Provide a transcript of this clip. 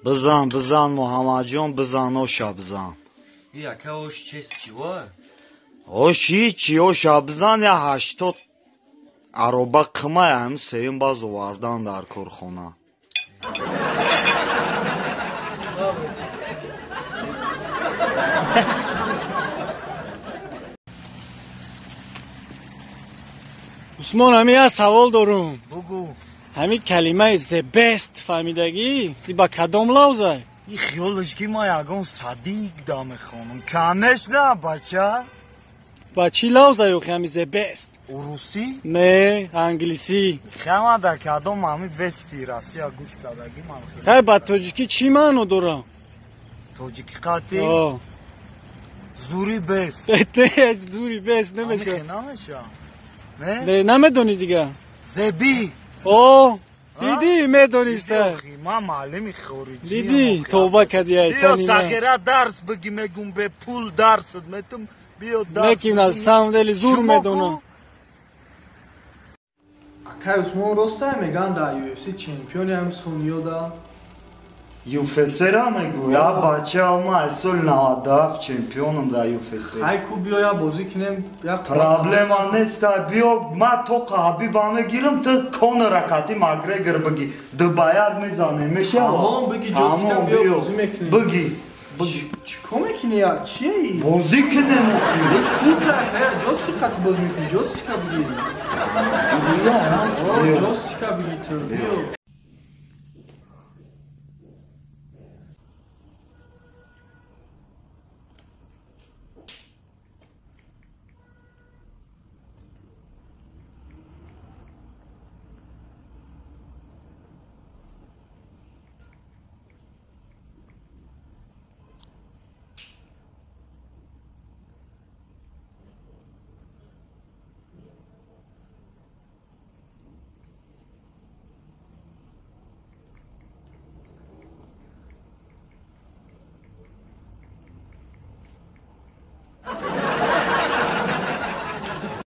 بزن محمد جان بزن اوشا بزن یکه اوش چیست چی وای؟ اوش هیچی اوشا بزن یا 80 عروبه قمه هم سیم باز واردن در کارخانه عثمان همی از سوال دارم بگو همی کلمه the best فهمیدگی دی با کدام لوزه این خیالش که ما یکان صدیق دامه خانم کنش نه بچه با چی لوزه یو همی the best روسی؟ نه انگلیسی خیلی در کدام همی وستی راستی یا گوش کدگی من خیلی خیلی با توجیکی چی معنی دارم توجیکی قطعی آه زوری بست نه دوری بست همی نمیشه خیلی نمیشه نه؟ نه نمیدونی دیگه زبی اوه دیدی میدونیسته ما معلمی خارجی دیدی توبه کردی ای بیا تنی سخیره درس بگی میگم به پول درست میتم بیا درس میکیم از سامدلی زور میدونم Акай Усмон ростай меган дар UFC чемпиони ҳам Сонёда. юфесера мегӯя бача ма асол 97 чемпионам дар юфесе Хай ку биёя бозӣ кинем. Як проблема неста биё ма то ҳабиба мегирам то конора қати макгрегор бигӣ дубаяк мезанем мешава Тамом бигӣ ҷостика биё бозӣ мекунем. бигӣ чӣ кор мекунӣ я? Чие? бозӣ кунем Кута я ҷостика ту бозӣ мекунӣ. Ҷостика бигир. Ҷостика бигир ту. Биё.